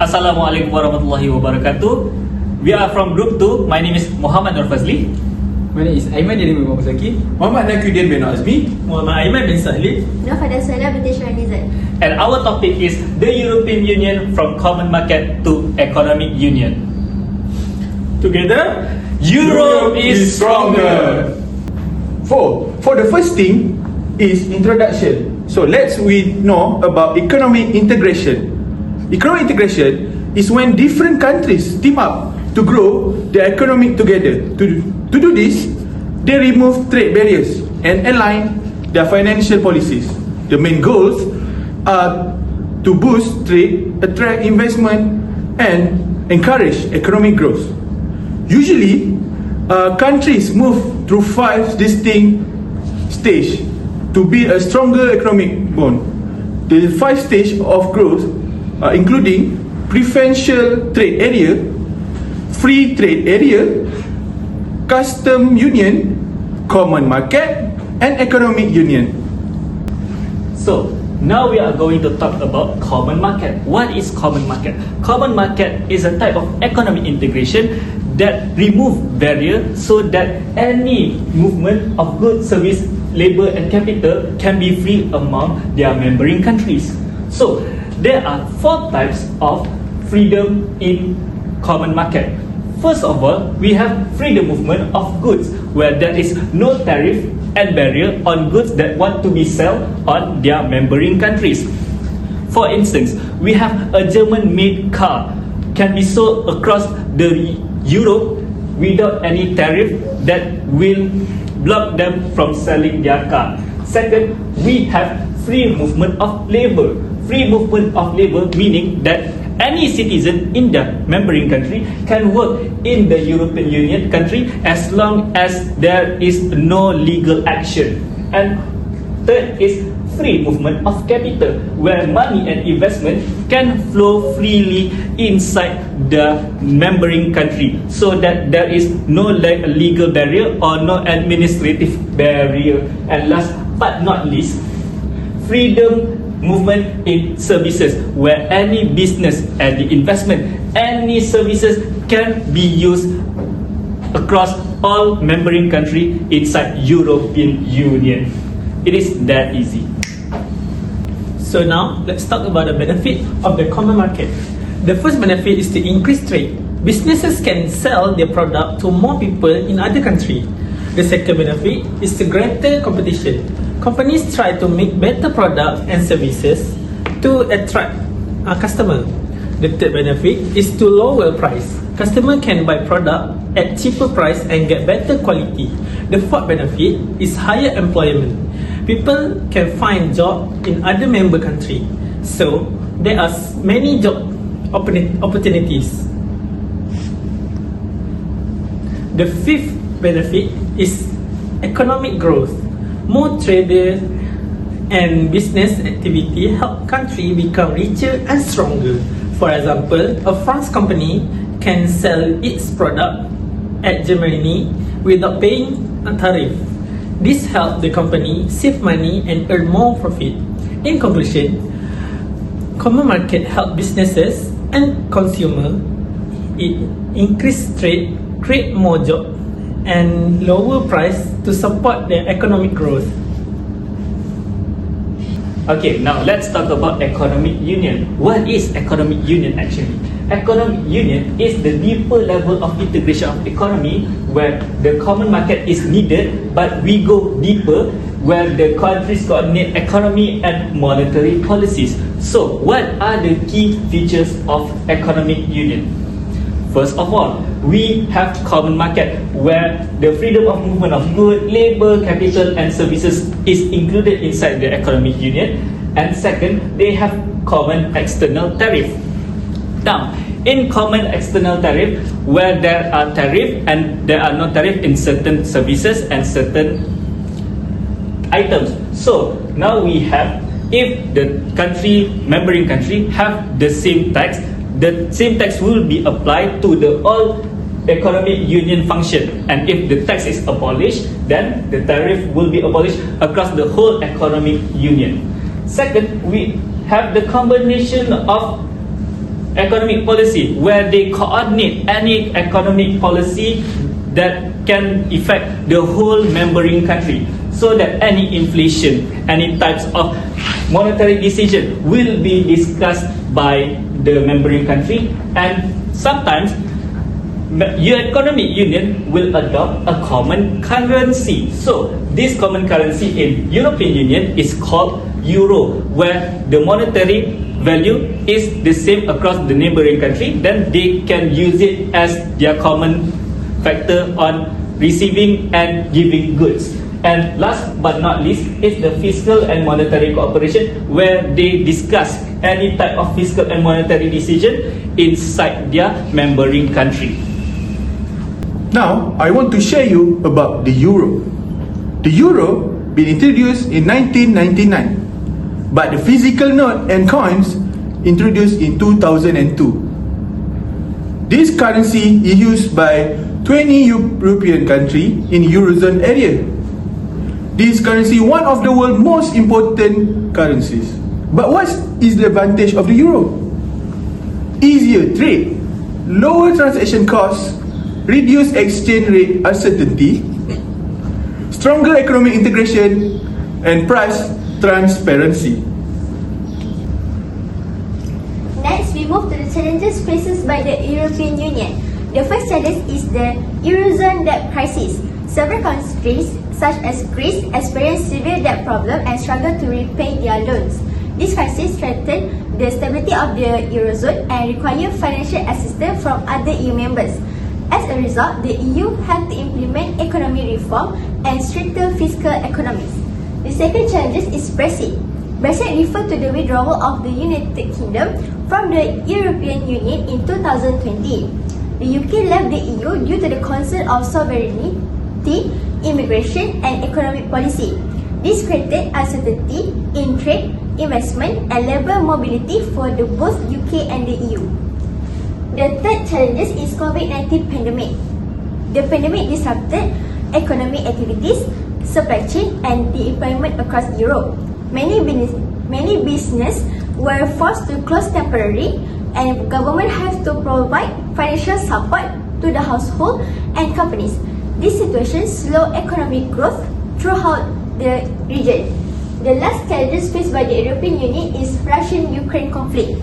Assalamualaikum warahmatullahi wabarakatuh. We are from Group 2. My name is MUHAMAD or Fadzli. My name is AIMAN bin MUZAKIR. Muhammad NAQUIDDIN bin AZMI. Muhammad AIMAN bin SAHLI. Fadzli binti SYAHRUNNIZAT. And our topic is the European Union from Common Market to Economic Union. Together, Europe is stronger. For the first thing is introduction. So we know about economic integration. Economic integration is when different countries team up to grow their economy together. To do this, they remove trade barriers and align their financial policies. The main goals are to boost trade, attract investment, and encourage economic growth. Usually, countries move through 5 distinct stages to build a stronger economic bond. The 5 stages of growth including preferential trade area, free trade area, custom union, common market, and economic union. So now we are going to talk about common market. What is common market? Common market is a type of economic integration that remove barrier so that any movement of goods, service, labor, and capital can be free among their member countries. So there are 4 types of freedom in common market. First of all, we have freedom movement of goods, where there is no tariff and barrier on goods that want to be sold on their member countries. For instance, we have a German-made car can be sold across the Europe without any tariff that will block them from selling their car. Second, we have free movement of labor. Free movement of labor meaning that any citizen in the member country can work in the European Union country as long as there is no legal action. And third is free movement of capital, where money and investment can flow freely inside the member country, so that there is no legal barrier or no administrative barrier. And last but not least, freedom movement in services, where any business and the investment, any services can be used across all member country inside European Union. It is that easy. So now, let's talk about the benefit of the common market. The first benefit is to increase trade. Businesses can sell their product to more people in other countries. The second benefit is to greater competition. Companies try to make better products and services to attract a customer. The third benefit is to lower price. Customer can buy product at cheaper price and get better quality. The fourth benefit is higher employment. People can find job in other member country, so there are many job opportunities. The fifth benefit is economic growth. More traders and business activity help country become richer and stronger. For example, a France company can sell its product at Germany without paying a tariff. This helps the company save money and earn more profit. In conclusion, common market help businesses and consumer. It increase trade, create more jobs, and lower price to support their economic growth. Okay, now let's talk about economic union. What is economic union actually? Economic union is the deeper level of integration of economy, where the common market is needed, but we go deeper, where the countries coordinate economy and monetary policies. So, what are the key features of economic union? First of all, we have common market, where the freedom of movement of goods, labor, capital, and services is included inside the economic union. And second, they have common external tariff. Now, in common external tariff, where there are tariff and there are no tariff in certain services and certain items. So now we have, if the member country have the same tax, the same tax will be applied to the all economic union function. And if the tax is abolished, then the tariff will be abolished across the whole economic union. Second, we have the combination of economic policy, where they coordinate any economic policy that can affect the whole membership country, so that any inflation, any types of monetary decision will be discussed by the membership country. And sometimes your economic union will adopt a common currency. So this common currency in European Union is called euro, where the monetary value is the same across the neighboring country. Then they can use it as their common factor on receiving and giving goods. And last but not least is the fiscal and monetary cooperation, where they discuss any type of fiscal and monetary decision inside their membership country. Now, I want to share you about the euro. The euro been introduced in 1999, but the physical note and coins introduced in 2002. This currency is used by 20 European countries in Eurozone area. This currency is one of the world's most important currencies. But what is the advantage of the euro? Easier trade, lower transaction costs, reduced exchange rate uncertainty, stronger economic integration, and price transparency. Next, we move to the challenges faced by the European Union. The first challenge is the Eurozone debt crisis. Several countries, such as Greece, experience severe debt problem and struggle to repay their loans. This crisis threatens the stability of the Eurozone and require financial assistance from other EU members. As a result, the EU had to implement economic reform and stricter fiscal economies. The second challenge is Brexit. Brexit refers to the withdrawal of the United Kingdom from the European Union in 2020. The UK left the EU due to the concern of sovereignty, immigration, and economic policy. This created uncertainty in trade, investment, and labour mobility for both UK and the EU. The third challenge is COVID-19 pandemic. The pandemic disrupted economic activities, supply chain, and the employment across Europe. Many businesses were forced to close temporarily, and government has to provide financial support to the household and companies. This situation slowed economic growth throughout the region. The last challenge faced by the European Union is Russian-Ukraine conflict.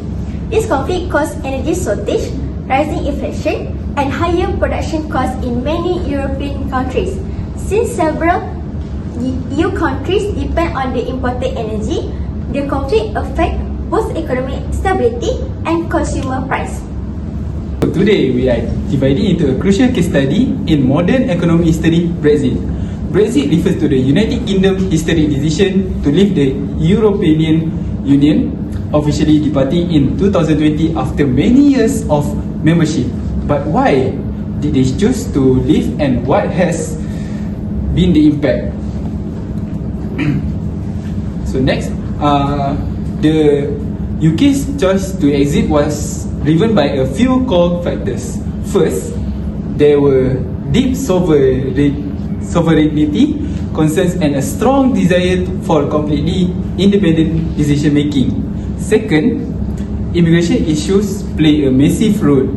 This conflict caused energy shortage, rising inflation, and higher production costs in many European countries. Since several EU countries depend on the imported energy, the conflict affects both economic stability and consumer price. Today we are dividing into a crucial case study in modern economic history, Brexit. Brexit refers to the United Kingdom historic decision to leave the European Union, officially departing in 2020 after many years of membership. But why did they choose to leave, and what has been the impact? So next, the UK's choice to exit was driven by a few core factors. First, there were deep sovereignty concerns and a strong desire for completely independent decision making. Second, immigration issues play a massive role,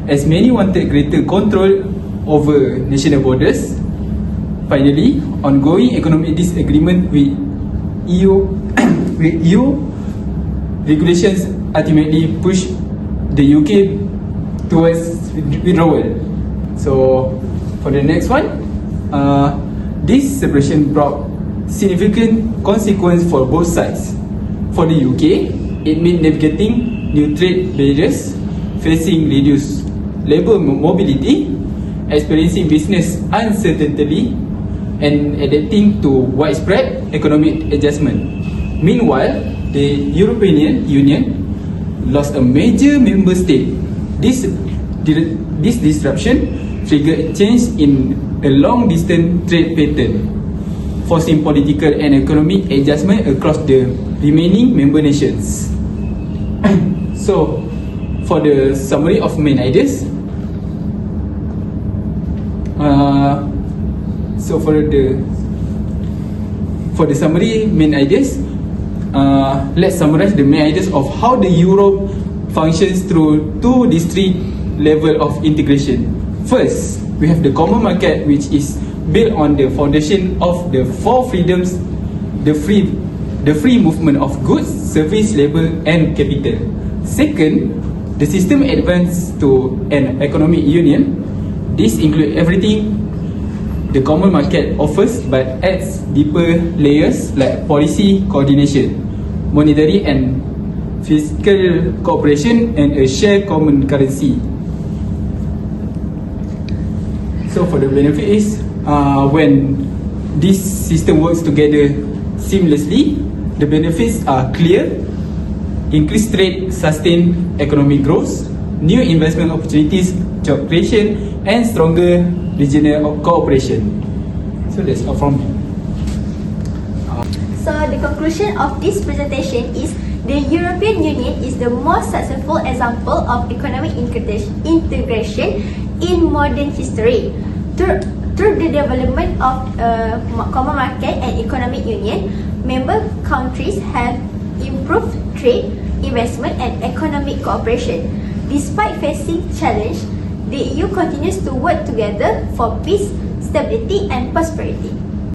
as many wanted greater control over national borders. Finally, ongoing economic disagreement with EU regulations ultimately push the UK towards withdrawal. So, for the next one, this separation brought significant consequence for both sides. For the UK, it meant navigating new trade barriers, facing reduced labour mobility, experiencing business uncertainty, and adapting to widespread economic adjustment. Meanwhile, the European Union lost a major member state. This disruption triggered a change in a long-distance trade pattern, forcing political and economic adjustment across the remaining member nations. So, for the summary of main ideas, let's summarize the main ideas of how the euro functions through two distinct levels of integration. First, we have the common market, which is built on the foundation of the four freedoms, the free movement of goods, service, labor and capital. Second, the system advanced to an economic union. This includes everything the common market offers, but adds deeper layers like policy coordination, monetary and fiscal cooperation, and a shared common currency. So for the benefit is, when this system works together seamlessly, the benefits are clear: increased trade, sustained economic growth, new investment opportunities, job creation, and stronger regional cooperation. So that's all from me. So the conclusion of this presentation is the European Union is the most successful example of economic integration in modern history. Through the development of common market and economic union, member countries have improved trade, investment and economic cooperation. Despite facing challenge, the EU continues to work together for peace, stability and prosperity.